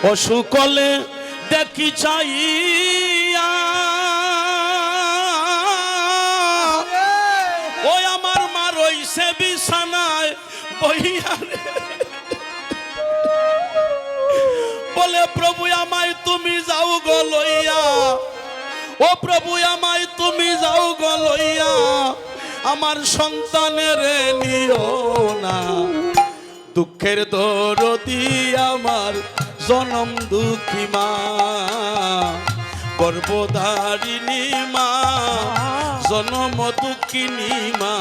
অসুকলে দেখি চাইয়া ওই আমার মা রইছে বিছানায় বইয়া বলে প্রভু আমায় তুমি যাও গো লইয়া, ও প্রভু আমায় তুমি যাও গো লইয়া, আমার সন্তানের নিও না। দুঃখের দরদি আমার জনম দুঃখী মা, গর্ভধারিণী মা, জনম দুঃখিনী মা,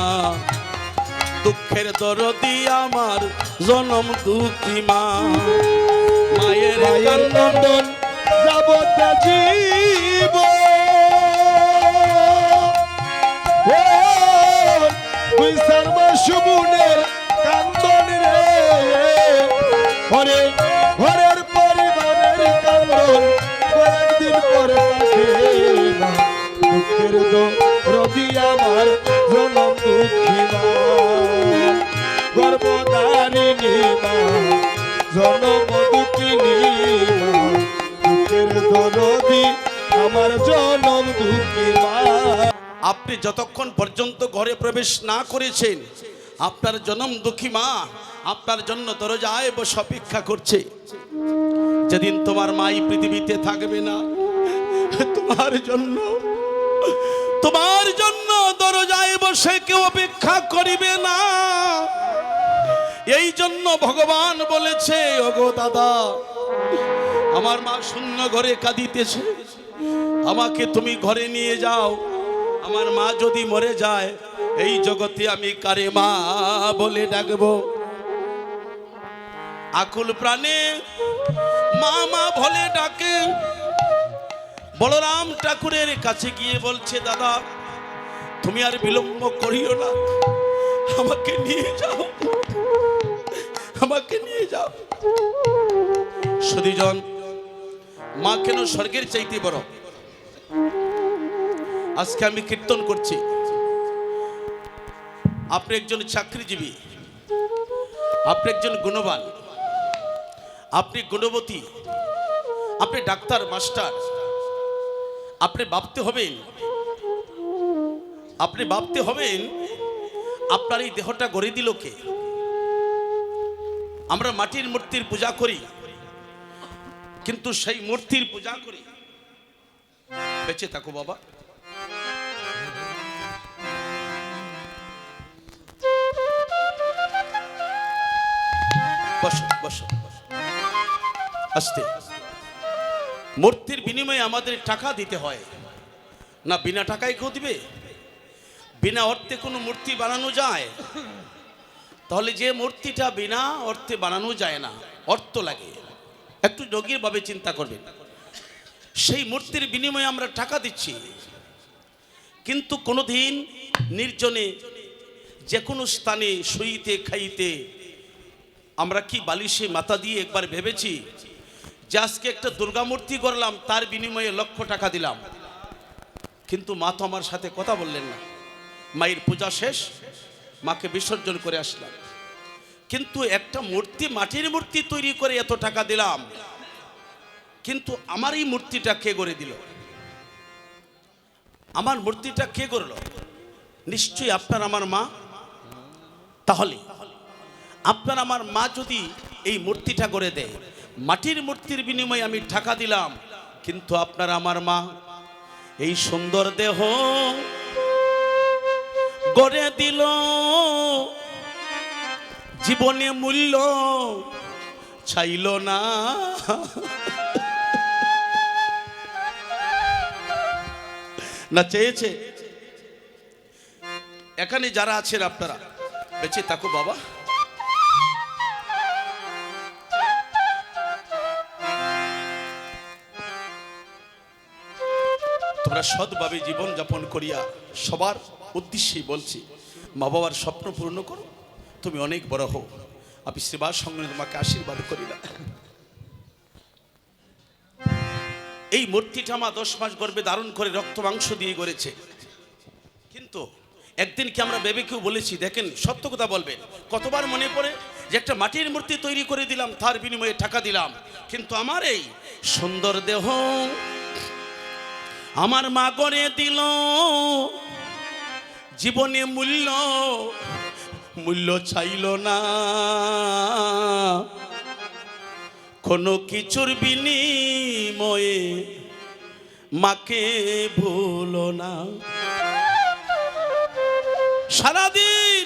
দুঃখের দরদি আমার জনম দুঃখী মা। মায়ের কান্দন যাবত জীব তুই সর্বসুবুনের কান্দন রে, ঘরে ঘরের পরিবারের কান্দন কয়েকদিন পরে না। দুঃখের দরদি আমার জনম দুঃখী মা, গর্ভধারিণী মা, জনম দুঃখিনী মা, দুঃখের দরদি আমার জনম দুঃখী মা। আপনি যতক্ষণ পর্যন্ত ঘরে প্রবেশ না করেছেন আপনার জনম দুঃখী মা আপনার জন্য দরজায় বসে অপেক্ষা করছে। যেদিন তোমার মা এই পৃথিবীতে থাকবে না, তোমার জন্য দরজায় বসে কেউ অপেক্ষা করিবে না। এই জন্য ভগবান বলেছে, ওগো দাদা আমার মা শূন্য ঘরে কাঁদিতেছে, আমাকে তুমি ঘরে নিয়ে যাও। আমার মা যদি মরে যায় এই জগতে আমি কারে মা বলে ডাকবো? আকুল প্রাণে মা মা বলে ডাকে। বলরাম ঠাকুরের কাছে গিয়ে বলছে, দাদা তুমি আর বিলম্ব করিও না, আমাকে নিয়ে যাও, আমাকে নিয়ে যাও। সুধীজন, মা কেন স্বর্গের চাইতে বড়? আজকে আমি কীর্তন করছি, আপনি একজন চাকরিজীবী, আপনি একজন গুণবান, আপনি গুণবতী, আপনি ডাক্তার মাস্টার। আপনি ভাবতে হবেন আপনার এই দেহটা গড়ে দিল কে? আমরা মাটির মূর্তির পূজা করি, কিন্তু সেই মূর্তির পূজা করি। বেঁচে থাকো বাবা। বসো বসো আস্তে। মূর্তির বিনিময়ে আমাদের টাকা দিতে হয় না? বিনা টাকায় কেউ দিবে? বিনা অর্থে কোনো মূর্তি বানানো যায়? তাহলে যে মূর্তিটা বিনা অর্থে বানানো যায় না, অর্থ লাগে, একটু গভীরভাবে চিন্তা করবেন। সেই মূর্তির বিনিময়ে আমরা টাকা দিচ্ছি, কিন্তু কোনোদিন নির্জনে যে কোনো স্থানে শুইতে খাইতে আমরা কি বালিশে মাথা দিয়ে একবার ভেবেছি যে আজকে একটা দুর্গা মূর্তি করলাম, তার বিনিময়ে লক্ষ টাকা দিলাম? কিন্তু মা তো আমার সাথে কথা বললেন না। মায়ের পূজা শেষ, মাকে বিসর্জন করে আসলাম, কিন্তু একটা মূর্তি, মাটির মূর্তি তৈরি করে এত টাকা দিলাম, কিন্তু আমার এই মূর্তিটা কে গড়ে দিল? আমার মূর্তিটা কে গড়ল? নিশ্চয়ই আপনার আমার মা। তাহলে আপনার আমার মা যদি এই মূর্তিটা গড়ে দেয়, মাটির মূর্তির বিনিময়ে আমি টাকা দিলাম, কিন্তু আপনার আমার মা এই সুন্দর দেহ গড়ে দিল, জীবনে মূল্য চাইল না। না চেয়েছে? এখানে যারা আছেন আপনারা বেঁচে থাকো বাবা। তোমরা সৎভাবে জীবন যাপন করিয়া সবার উদ্দেশ্যেই বলছি, মা বাবার স্বপ্ন পূর্ণ করো, তুমি অনেক বড় হও। আমি সেবার সঙ্গে তোমাকে আশীর্বাদ করিলাম। এই মূর্তিটা মা 10 মাস গর্ভে ধারণ করে রক্ত মাংস দিয়ে গড়েছে, কিন্তু একদিন কি আমরা ভেবে কেউ বলেছি? দেখেন, সত্য কথা বলবেন, কতবার মনে পড়ে যে একটা মাটির মূর্তি তৈরি করে দিলাম, তার বিনিময়ে টাকা দিলাম, কিন্তু আমার এই সুন্দর দেহ আমার মা গড়ে দিল, জীবনে মূল্য চাইল না, কোনো কিছুর বিনিময়ে মাকে ভুলো না। সারাদিন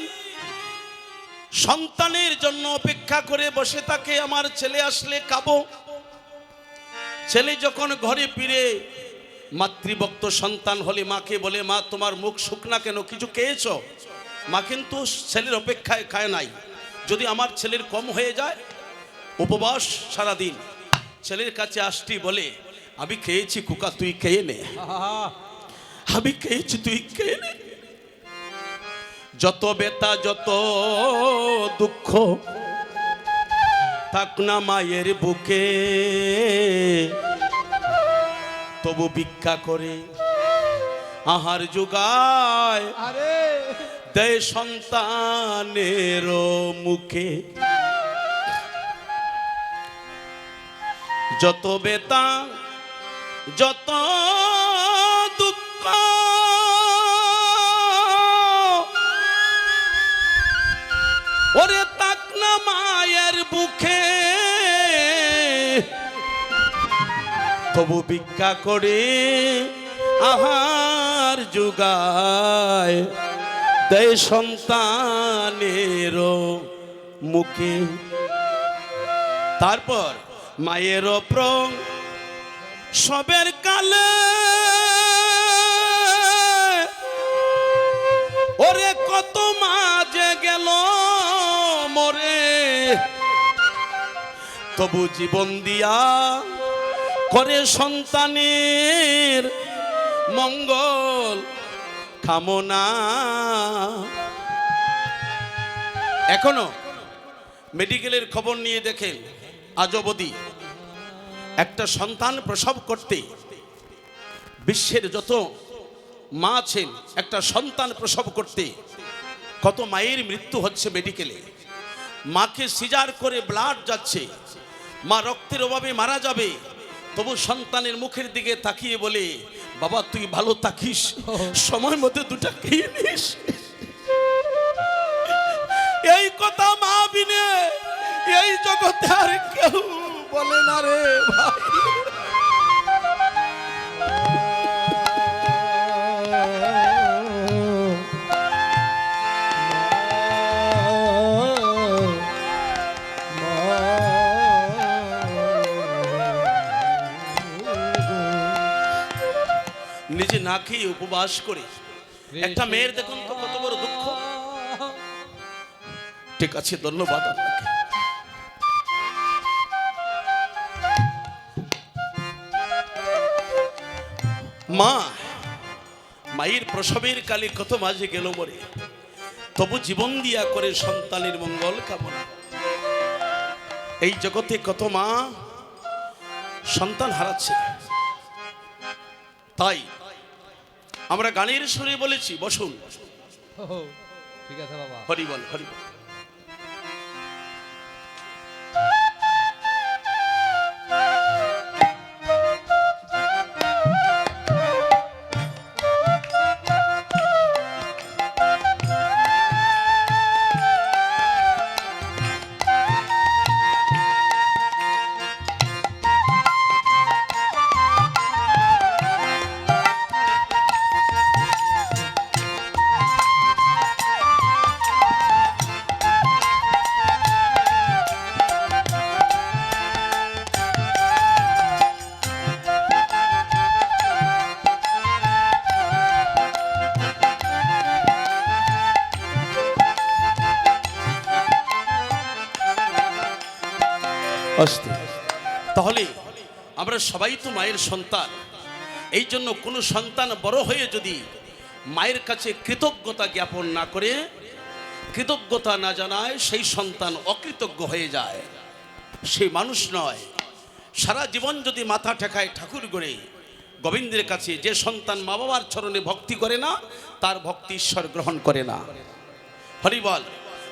সন্তানের জন্য অপেক্ষা করে বসে থাকে, আমার ছেলে আসলে খাবো। ছেলে যখন ঘরে ফিরে মাতৃভক্ত সন্তান হলে মাকে বলে, মা তোমার মুখ শুকনা কেন, কিছু খেয়েছো? মা কিন্তু ছেলের অপেক্ষায় খায় নাই। যদি আমার ছেলের কম হয়ে যায়, উপবাস সারাদিন, ছেলের কাছে আসটি বলে, আমি খেয়েছি কুকা, তুই খেয়ে নে, আমি খেয়েছি তুই খেয়ে নে। যত ব্যথা যত দুঃখ থাক না মায়ের বুকে, তবু ভিক্ষা করে আহার যোগায় দেয় সন্তানের মুখে। যত ব্যথা যত দুঃখ ওরে তাক না মায়ের বুকে, তবু ভিক্ষা করে আহার যোগায় দেয় সন্তানের মুখে। তারপর মায়ের প্রং সবের কালে ওরে কত মাঝে গেল মরে, তবু জীবন দিয়া করে সন্তানের মঙ্গল কামনা। এখনো মেডিকেলের খবর নিয়ে দেখেন, আজ অবধি একটা সন্তান প্রসব করতে বিশ্বের যত মা আছেন, একটা সন্তান প্রসব করতে কত মায়ের মৃত্যু হচ্ছে মেডিকেলে। মাকে সিজার করে ব্লাড যাচ্ছে, মা রক্তের অভাবে মারা যাবে, তবু সন্তানের মুখের দিকে তাকিয়ে বলে, বাবা তুই ভালো থাকিস, সময় মতো দুটা খেয়ে নিস। এই কথা মা বিনে এই জগতে আর কেউ বলে না রে ভাই। নিজে না খেয়ে উপবাস করে একটা মেয়ের দেখুন তো কত বড় দুঃখ। ঠিক আছে, ধন্যবাদ আপনাকে। মায়ের প্রসবের কালে কত মাঝে গেল মরে, তবু জীবন দিয়া করে সন্তানের মঙ্গল কামনা। এই জগতে কত মা সন্তান হারাচ্ছে, তাই আমরা গানের সুরে বলেছি, বসুন। ঠিক আছে বাবা, হরি বল হরি বল। তাহলে আমরা সবাই তো মায়ের সন্তান। এই জন্য কোনো সন্তান বড় হয়ে যদি মায়ের কাছে কৃতজ্ঞতা জ্ঞাপন না করে, কৃতজ্ঞতা না জানায়, সেই সন্তান অকৃতজ্ঞ হয়ে যায়, সেই মানুষ নয়। সারা জীবন যদি মাথা ঠেকায় ঠাকুর গড়ে গোবিন্দের কাছে, যে সন্তান মা বাবার চরণে ভক্তি করে না, তার ভক্তি ঈশ্বর গ্রহণ করে না। হরি বল।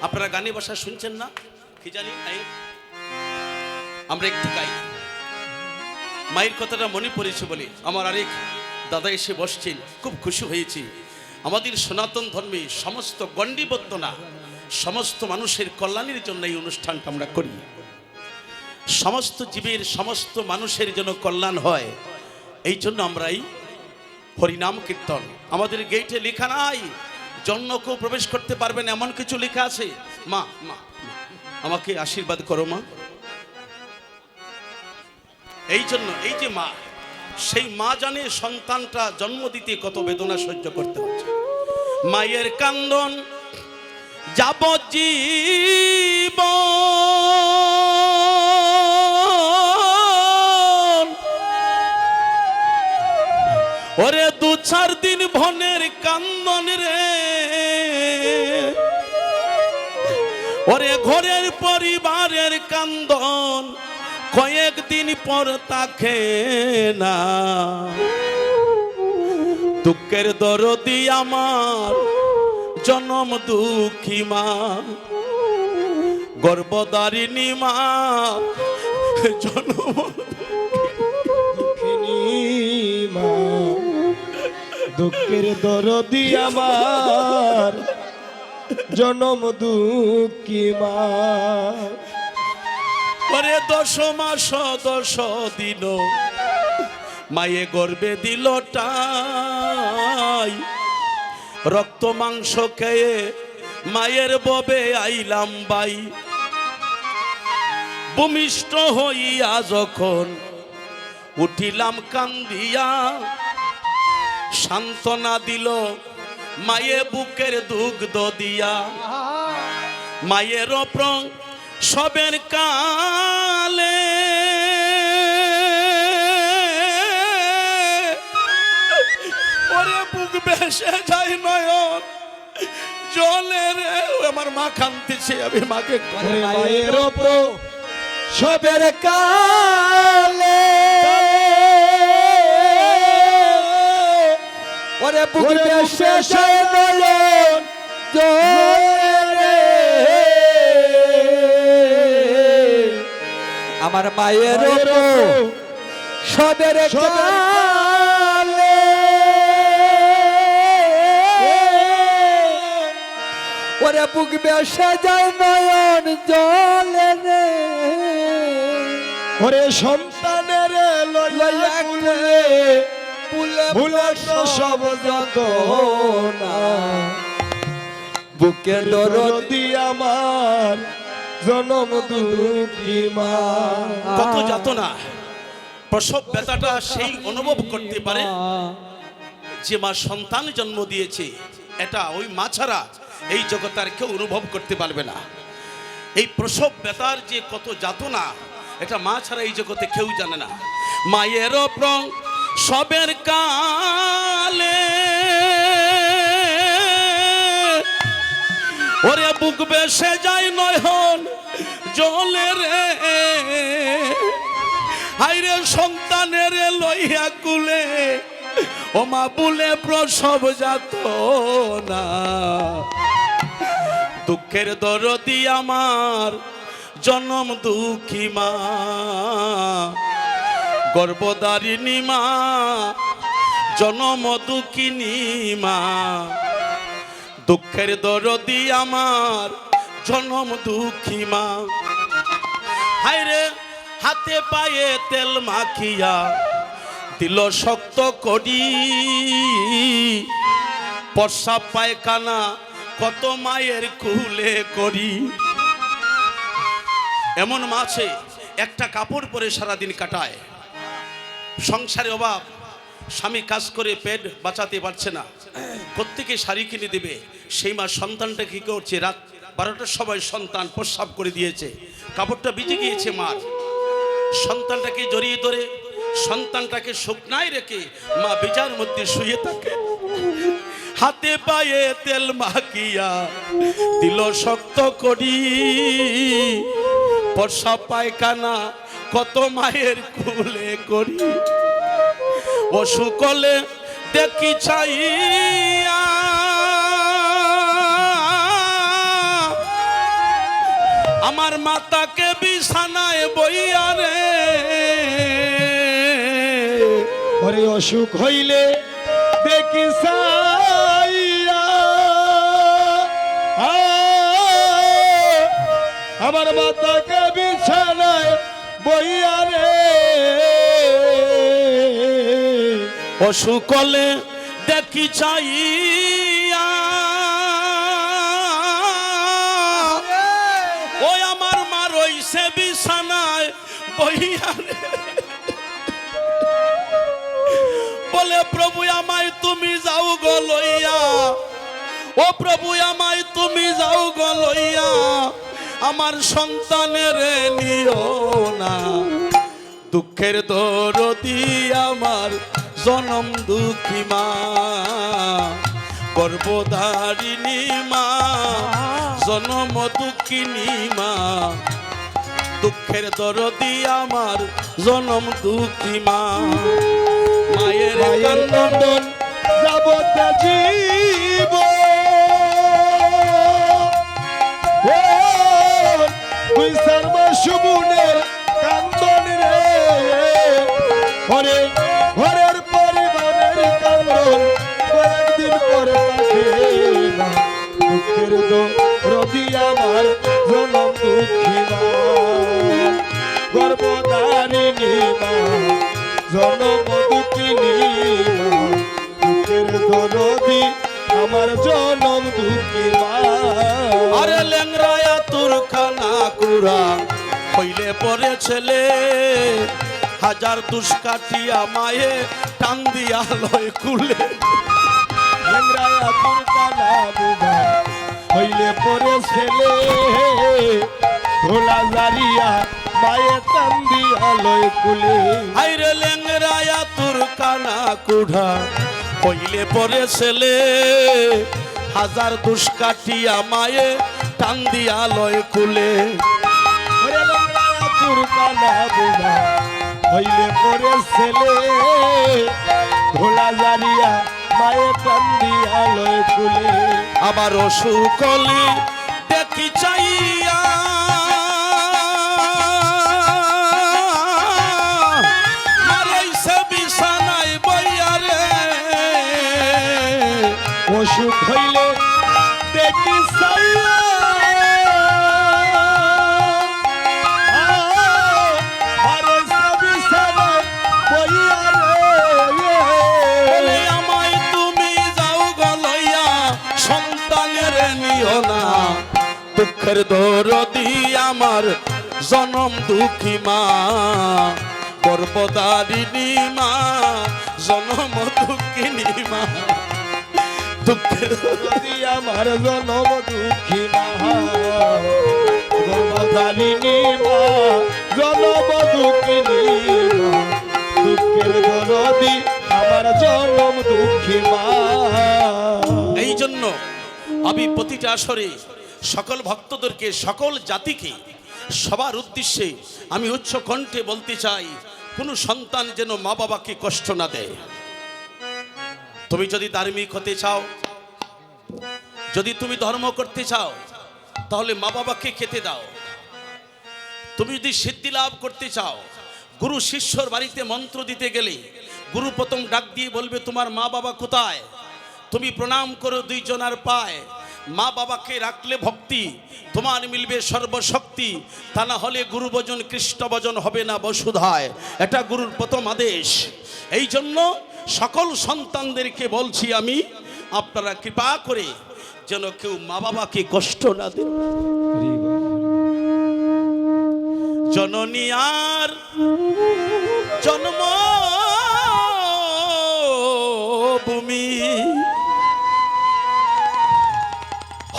আপনারা গানে বসা শুনছেন না? কি জানি আমরা একটু গাই। মায়ের কথাটা মনে পড়েছে বলে আমার আরেক দাদা এসে বসছেন, খুব খুশি হয়েছি। আমাদের সনাতন ধর্মে সমস্ত গণ্ডিবদ্ধ না, সমস্ত মানুষের কল্যাণের জন্য এই অনুষ্ঠানটা আমরা করি। সমস্ত জীবের সমস্ত মানুষের জন্য কল্যাণ হয়, এই জন্য আমরা এই হরিনাম কীর্তন। আমাদের গেটে লেখা নাই জন্য কেউ প্রবেশ করতে পারবেন, এমন কিছু লেখা আছে। মা মা আমাকে আশীর্বাদ করো মা। এই জন্য এই যে মা, সেই মা জানে সন্তানটা জন্ম দিতে কত বেদনা সহ্য করতে হচ্ছে। মায়ের কান্দন যাবজ্জীবন, ওরে 2-4 দিন ভনের কান্দন রে, ওরে ঘরের পরিবারের কান্দন কয়েকদিন পর তাকে না। দুঃখের দরদি আমার জনম দুঃখী মা, গর্ভধারিণী মা জনম মা, দুঃখের দরদি আমার জনম দুঃখী মা। পরে 10 মাস 10 দিন মায়ে গর্বে দিল টাই, রক্ত মাংস খেয়ে মায়ের ববে আইলাম বাই। ভূমিষ্ঠ হইয়া যখন উঠিলাম কান্দিয়া, সান্ত্বনা দিল মায়ে বুকের দুগ্ধ দিয়া। মায়ের প্রাণ সবের কালে ওরে বুক ভেসে যায় নয়ন জলে রে। আমার মা কাঁদতেছে, আমি মাকে মায়ের সবের কালে ওরে বুক ভেসে যায় নয়ন জলে, আমার মায়ের সবের কালে ওরে বুক বেসে যায় নয়ন জলে রে, ওরে সন্তানের লইয়া কুলে ভুলে সব যত না, বুকের দরদি আমার জনম দুঃখী মা। কত যাতনা প্রসব ব্যথাটা সেই অনুভব করতে পারে যে মা সন্তান জন্ম দিয়েছে। এটা ওই মা ছাড়া এই জগৎ আর কেউ অনুভব করতে পারবে না। এই প্রসব ব্যথার যে কত যাতনা, এটা মা ছাড়া এই জগতে কেউ জানে না। মায়ের প্রাণ সবের কালে ওরে বুক বেসে যায় নয়ন জলে রে, হাইরে সন্তানের লইয়া কুলে ও মা বুলে প্রসব যাত না। দুঃখের দরদি আমার জনম দুঃখী মা, গর্ভধারিণী মা জনম দুঃখিনী মা। দুঃখের দরদি আমার জনম দুঃখী মা। হায়রে হাতে পায়ে তেল মাখিয়া দিল শক্ত করি, প্রস্রাব পায়খানা কত মায়ের কুলে করি। এমন মা আছে একটা কাপড় পরে সারাদিন কাটায়, সংসারে অভাব, স্বামী কাজ করে পেট বাঁচাতে পারছে না, প্রত্যেকে শাড়ি কিনে দেবে। সেই মা সন্তানটা কি করছে, রাত 12টার সময় সন্তান প্রস্রাব করে দিয়েছে, কাপড়টা ভিজে গিয়েছে মার। সন্তানটাকে জড়িয়ে ধরে সন্তানটাকে শুকনায় রেখে মা বেজার মধ্যে শুয়ে থাকে। হাতে পায়ে তেল মাখিয়া দিল শক্ত করি, প্রস্রাব পায়খানা কত মায়ের কুলে করি। অসুকলে দেখি চাইয়া আমার মাতাকে বিছানায় বইয়া রে, ওরে অসুখ হইলে দেখি সাইয়া, আমার মাতাকে বিছানায় বইয়া রে, অসুখ হলে দেখি চাইয়া, ওই আমার মা রইছে বিছানায় বইয়া রে, বলে প্রভু আমায় তুমি যাও গো লইয়া, ও প্রভু আমায় তুমি যাও গো লইয়া, আমার সন্তানের নিও না, দুঃখের দরদি আমার জনম দুঃখী মা, গর্ভধারিণী মা, জনম দুঃখিনী মা, দুঃখের দরদি আমার জনম দুঃখী মা, মায়ের মায়ের নন্দন যাবত জীব, তুই শর্মা সুবুনের কান্দন রে, ঘরে ঘরের পরিবারের কান্দন কয়েকদিন পরে থাকে না, দুঃখের দরদি আমার জনম দুঃখী মা, গর্ভধারিণী মা, জনম দুঃখিনী মা, দুঃখের দরদি আমার জনম দুঃখী মা। আরে লেংরায়া তোর খানা কুড়া হইলে পরে ছেলে, হাজার দুষ্কাঠিয়া মায়ে টান দিয়া লয় কুলে, লেংরায়া তোর কানা বুঝা হইলে পরে ছেলে, ধোলা জারিয়া মায়ে টান দিয়া লয় কুলে, আইরে লেংরায়া তোর কানা কুড়া হইলে পরে ছেলে, হাজার দুষ্কাঠিয়া মায়ে টান দিয়া লয় কুলে, ওরে লেংরায়া তোর কানা বুঝা হইলে পরে ছেলে, ধোলা জারিয়া মায়ে টান দিয়া লয় কুলে, আবার অসুখ হলে দেখি চাইয়া, মারাইছে বিছানায় বইয়া রে, অসুখ হইলে দেখি সাইয়া, আরে সবই সবাই বইয়া রে, বলে আমায় তুমি যাও গো লইয়া, সন্তানের নিও না, দুঃখের দরদি আমার জনম দুঃখী মা, গর্ভধারিণী মা, জনম দুঃখিনী মা, দুঃখের যদি আমার জনম দুঃখী মা, গর্ভধারিণী মা, জনম দুঃখিনী মা, দুঃখের দরদি আমার জনম দুঃখী মা। এই জন্য আমি প্রতিটা আসরে সকল ভক্তদেরকে, সকল জাতিকে, সবার উদ্দেশ্যে আমি উচ্চ কণ্ঠে বলতে চাই, কোনো সন্তান যেন মা বাবাকে কষ্ট না দেয়। তুমি যদি ধার্মিক হতে চাও, যদি তুমি ধর্ম করতে চাও, তাহলে মা বাবাকে খেতে দাও। তুমি যদি সিদ্ধি লাভ করতে চাও, গুরু শিষ্যর বাড়িতে মন্ত্র দিতে গেলে গুরু প্রথম ডাক দিয়ে বলবে তোমার মা বাবা কোথায়, তুমি প্রণাম করো দুইজনার পায়, মা বাবাকে রাখলে ভক্তি, তোমার মিলবে সর্বশক্তি, তা না হলে গুরু ভজন কৃষ্ণ ভজন হবে না বসুধায়, এটা গুরুর প্রথম আদেশ। এই জন্য সকল সন্তানদেরকে বলছি আমি, আপনারা কৃপা করে যেন কেউ মা বাবাকে কষ্ট না দেন। জননী আর জন্ম ভূমি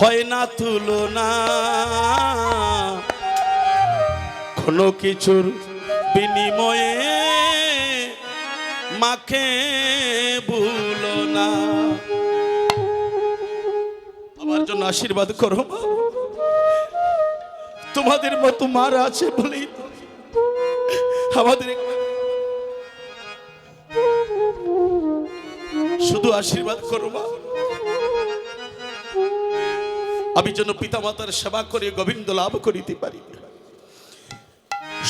হয় না তুলনা, কোনো কিছুর বিনিময়ে মাকে ভুলো না। আমার জন্য আশীর্বাদ করো মা, তোমাদের মতো মারা আছে বলেই আমাদের শুধু আশীর্বাদ করো মা। আমি যেন পিতামাতার সেবা করে গোবিন্দ লাভ করিতে পারি।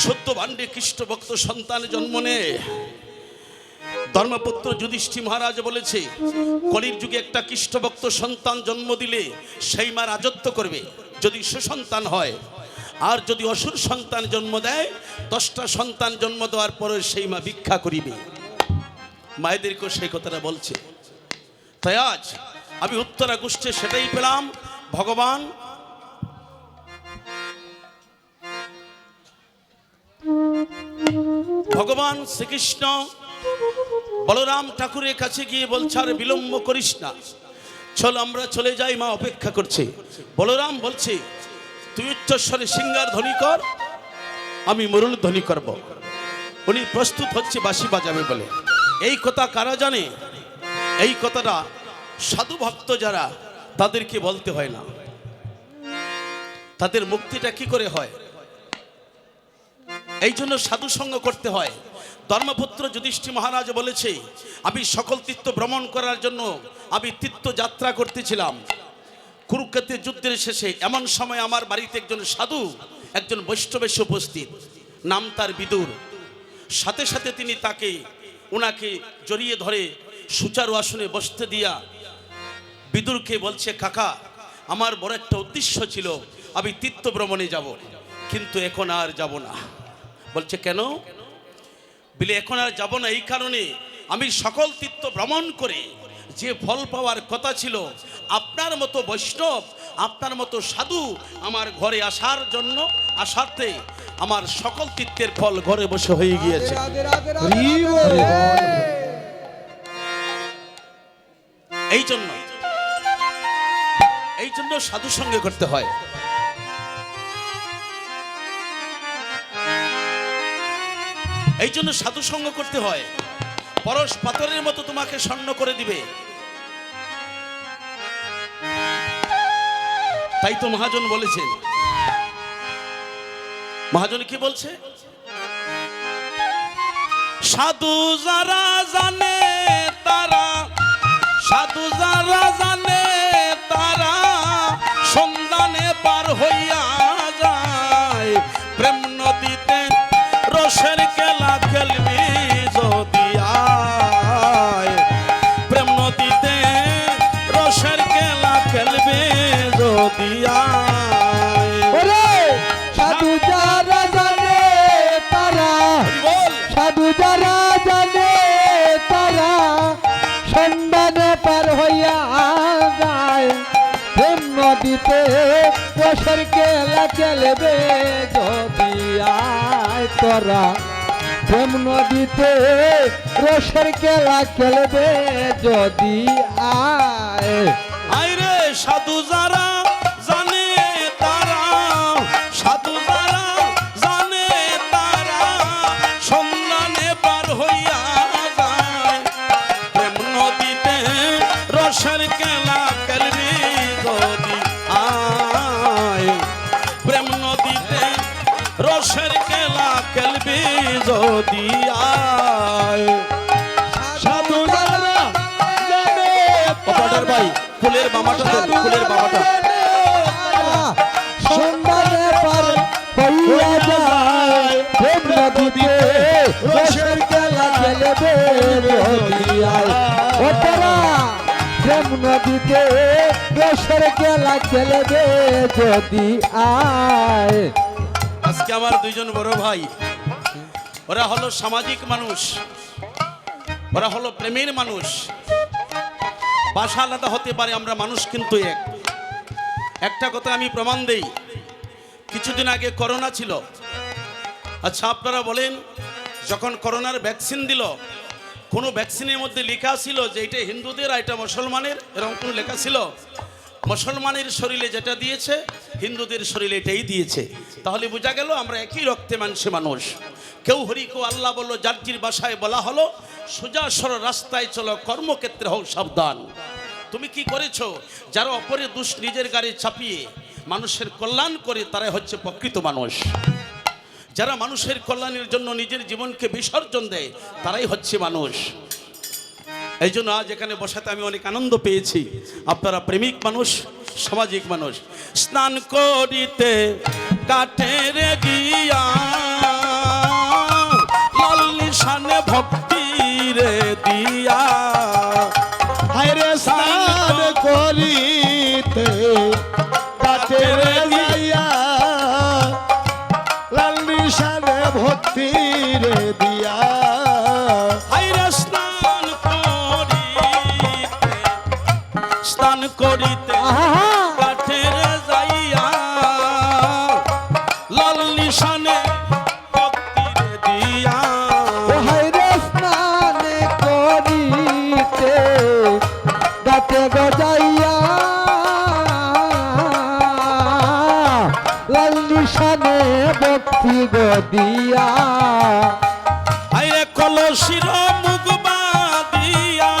সত্য ভাণ্ডে কৃষ্ণ ভক্ত সন্তান জন্ম নেয়। ধর্মপুত্র যুধিষ্ঠির মহারাজ বলেছে, কলির যুগে একটা কৃষ্ণ ভক্ত সন্তান জন্ম দিলে সেই মা রাজত্ব করবে যদি সুসন্তান হয়, আর যদি অসুর সন্তান জন্ম দেয় 10টা সন্তান জন্ম দেওয়ার পরে সেই মা ভিক্ষা করিবে। মায়েদেরকেও সেই কথাটা বলছে। তাই আজ আমি উত্তরা গোষ্ঠে সেটাই পেলাম। ভগবান শ্রীকৃষ্ণ বলরাম ঠাকুরের কাছে গিয়ে বলছে, আর বিলম্ব করিস না, চল আমরা চলে যাই, মা অপেক্ষা করছে। বলরাম বলছে, তুই উচ্চস্বরে সিংহার ধ্বনি কর, আমি মরুল ধ্বনি করব। উনি প্রস্তুত হচ্ছে বাঁশি বাজাবে বলে। এই কথা কারা জানে? এই কথাটা সাধু ভক্ত যারা, তাদেরকে বলতে হয় না। তাদের মুক্তিটা কি করে হয়? এই জন্য সাধু সঙ্গ করতে হয়। ধর্মপুত্র যুধিষ্ঠির মহারাজ বলেছে, আমি সকল তীর্থ ভ্রমণ করার জন্য আমি তীর্থ যাত্রা করতেছিলাম। কুরুক্ষেত্রের যুদ্ধের শেষে এমন সময় আমার বাড়িতে একজন সাধু, একজন বৈষ্ণব এসে উপস্থিত, নাম তার বিদুর। সাথে সাথে তিনি ওনাকে জড়িয়ে ধরে সুচারু আসনে বসতে দিয়া বিদুরকে বলছে, কাকা, আমার বড় একটা উদ্দেশ্য ছিল, আমি তীর্থ ভ্রমণে যাব, কিন্তু এখন আর যাব না। বলছে, কেন? বলে, এখন আর যাব না এই কারণে, আমি সকল তীর্থ ভ্রমণ করে যে ফল পাওয়ার কথা ছিল, আপনার মতো বৈষ্ণব, আপনার মতো সাধু আমার ঘরে আসাতে আমার সকল তীর্থের ফল ঘরে বসে হয়ে গিয়েছে। এই জন্য সাধু সঙ্গে করতে হয়। এই জন্য সাধু সঙ্গ করতে হয়। পরশ পাথরের মতো তোমাকে স্বর্ণ করে দিবে। তাই তো মহাজন বলেছেন। মহাজন কি বলছে? সাধু যারা জানে তারা, সাধু যারা জানে তারা সন্ধানে পার হইয়া যায়। প্রেম নদীতে রসের খেলা খেলবি যদি আয়, প্রেম নদীতে রসের খেলা খেলবি যদি আয়। সাধু যারা জানে তারা, সাধু যারা জানে তারা সন্ধানে পার হইয়া যায়। প্রেম নদীতে রসের খেলা খেলবে যদি আয় তোরা, প্রেম নদীতে রসের খেলা খেলবে যদি আয়। আইরে সাধু যারা জানে তারা, সাধু যারা জানে তারা সন্ধানে পার হইয়া যায়। প্রেম নদীতে রসের খেলা খেলবি যদি আয়, প্রেম নদীতে রসের খেলা খেলবি যদি আয়। সাধু যারা জানে ভাই, ফুলের বামাটা দেন, ফুলের বামাটা। সন্ধানে পার হইয়া যায়। প্রেম নদীতে রসের খেলা খেলবে যদি আয়। ও তারা প্রেম নদীতে রসের খেলা খেলবে যদি আয়। আজকে আমার দুইজন বড় ভাই, ওরা হলো সামাজিক মানুষ, ওরা হলো প্রেমের মানুষ। ভাষা আলাদা হতে পারে, আমরা মানুষ কিন্তু একটা কথা আমি প্রমাণ দেই। কিছুদিন আগে করোনা ছিল। আচ্ছা, আপনারা বলেন, যখন করোনার ভ্যাকসিন দিল, কোনো ভ্যাকসিনের মধ্যে লেখা ছিল যে এটা হিন্দুদের আর এটা মুসলমানের? এরকম কোনো লেখা ছিল? মুসলমানের শরীরে যেটা দিয়েছে হিন্দুদের শরীরে এটাই দিয়েছে। তাহলে বোঝা গেল আমরা একই রক্তে মাংসে মানুষ। কেউ হরি কেউ আল্লাহ বলল, জার্জির ভাষায় বলা হলো, সোজা সরল রাস্তায় চলো, কর্মক্ষেত্রে হোক সাবধান। তুমি কি করেছো? যারা অপরের দোষ নিজের গাড়ি চাপিয়ে মানুষের কল্যাণ করে তারাই হচ্ছে প্রকৃত মানুষ। যারা মানুষের কল্যাণের জন্য নিজের জীবনকে বিসর্জন দেয় তারাই হচ্ছে মানুষ। এই জন্য আজ এখানে বসাতে আমি অনেক আনন্দ পেয়েছি। আপনারা প্রেমিক মানুষ, সামাজিক মানুষ। স্নান করিতে কাঠের গিয়া লাল নিশানে ভক্তি রে দিয়া। হায়রে স্নান করিতে কাটের যাইয়া লাল নিশানে ভক্তি রে দিয়া। হায়রে স্নান করিতে কাঠের যাইয়া লাল নিশানে ভক্তি রে দিয়া। হায়রে স্নান করিতে গাতে গজাইয়া লাল নিশানে ভক্তি গদিয়া। আইরে কলসির মুখ বাদিয়া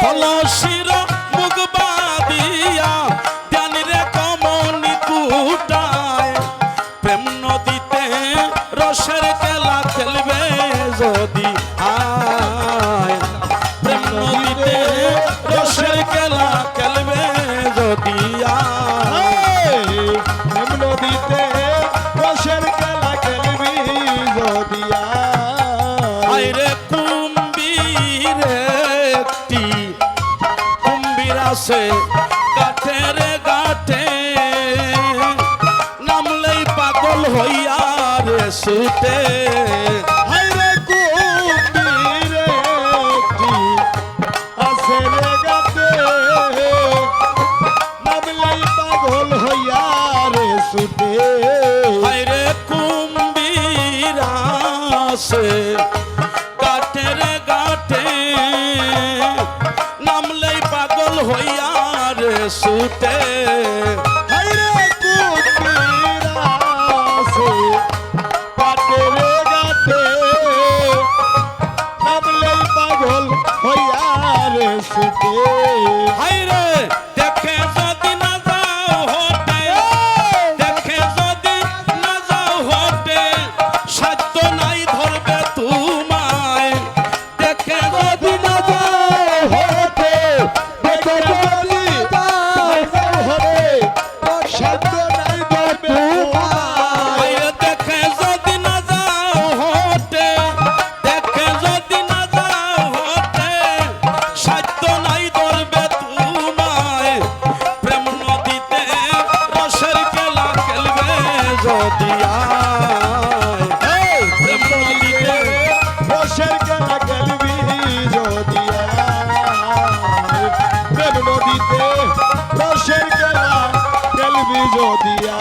কলসির মুখ বাদিয়া ধ্যানিরে কমনি কুটায় প্রেম নদীতে রসের খেলা খেলবে যদি আয়। প্রেম নদীতে রসের খেলা খেলবে যদি আয়। প্রেম নদীতে রসের খেলা খেলবি যদিয়া। আইরে কুম্ভীর একটি কুম্ভীর আছে গাঠের গাঠে নামলেই পাগল হইয়া রে ছুটে। হায়রে কুম্ভীর একটি আছে রে গাতে নামলাই পাগল হইয়া রে ছুটে। আইরে কুম্ভীর আছে গাঠের গাঠে নামলেই পাগল হইয়া রে ছুটে। হায়রে কুম্ভীর আছে গাতের গাতে নামলাই পাগল হইয়া রে ছুটে। হায়রে দেখে যদি না যাও হটে দেখে যদি না যাও হটে সাধ্য নাই ধরবে তোমায়। দেখে যদি না যাও হতে দেখে যদি হবে সাধ্য নাই ধরবে তোমায়। হায়রে দেখে যদি না যাও হটে দেখে যদি না যাও হটে সাধ্য নাই ধরবে তোমায়। প্রেম নদীতে রসের খেলা খেলবে যদি আয়। প্রেম নদীতে রসের খেলা খেলবি যদিয়া। প্রেম নদীতে রসের খেলা খেলবি যদিয়া।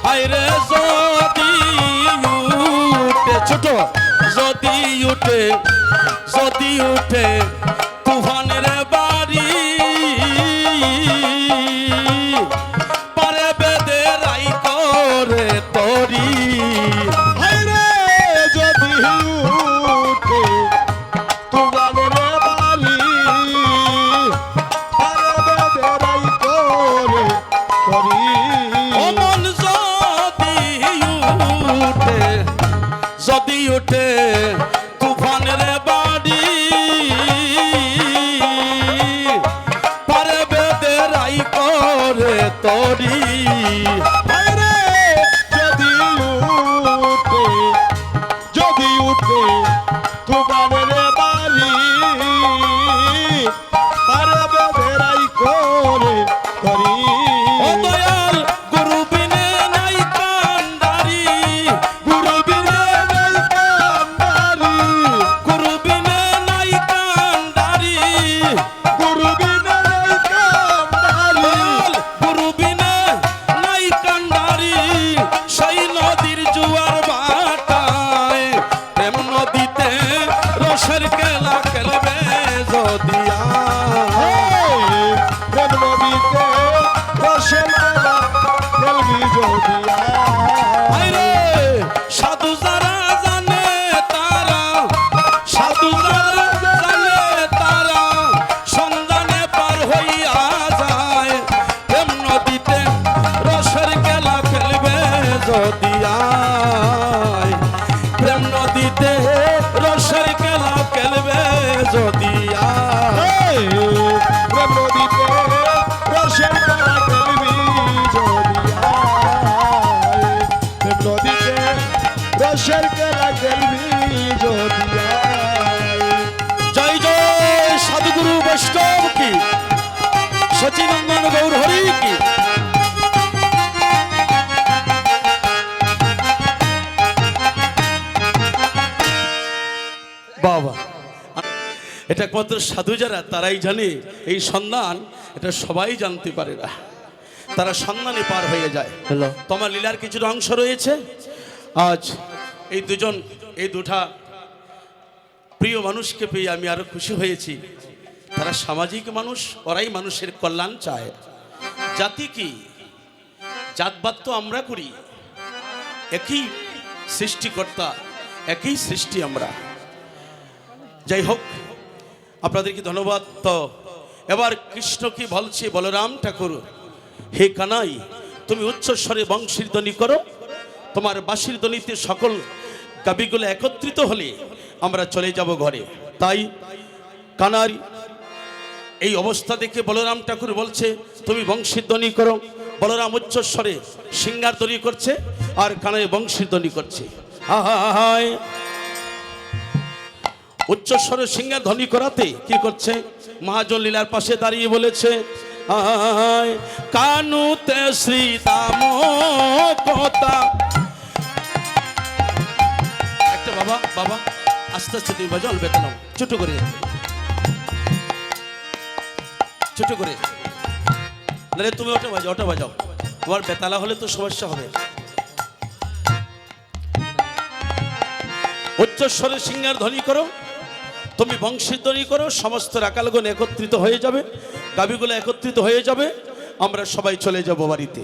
হায়রে যদি উঠে ছোট যদি উঠে তুফানের বাড়ি পারে বেদে রাই করে তরি। হায়রে যদি উঠে তুমানের বালি আরে বেদেরাই করে করি। অমন যদি উঠে তুফানের বাড়ি সচিনন্দন গৌর হরি কি। বাবা, এটা একমাত্র সাধু যারা তারাই জানে এই সন্ধান, এটা সবাই জানতে পারে না, তারা সন্ধানে পার হয়ে যায়। হ্যালো তোমার লীলার কিছুটা অংশ রয়েছে। আজ এই দুজন, এই দুটা প্রিয় মানুষকে পেয়ে আমি আরো খুশি হয়েছি। তারা সামাজিক মানুষ, ওরাই মানুষের কল্যাণ চায়। জাতি কি, জাতবাদ তো আমরা করি, একই সৃষ্টিকর্তা, একই সৃষ্টি আমরা। যাই হোক, আপনাদেরকে ধন্যবাদ। তো এবার কৃষ্ণ কি বলছে বলরাম ঠাকুর, হে কানাই তুমি উচ্চস্বরে বংশীর ধ্বনি করো, তোমার বাঁশির ধ্বনিতে সকল গাবিগুলো একত্রিত হলে আমরা চলে যাব ঘরে। তাই কানার এই অবস্থা দেখে বলরাম ঠাকুর বলছে তুমি বংশীর ধ্বনি করো। বলরাম উচ্চস্বরে সিংহার ধ্বনি করছে আর কানাই বংশীর ধ্বনি করছে। হায় উচ্চস্বরে সিংহার ধ্বনি করাতে কি করছে, মহাজন লীলার পাশে দাঁড়িয়ে বলেছে আয় কানুতে শ্রীদাম কথা। একটা বাবা, বাবা আস্তে আস্তে তুমি বাজাও, বেতন ছোট করে, ছোট করে, নাহলে তুমি ওটা বাজাও, ওটা বাজাও, তোমার বেতালা হলে তো সমস্যা হবে। উচ্চস্বরে সিংহার ধ্বনি করো, তুমি বংশীর ধ্বনি করো, সমস্ত রাকালগণ একত্রিত হয়ে যাবে, গাবিগুলো একত্রিত হয়ে যাবে, আমরা সবাই চলে যাব বাড়িতে।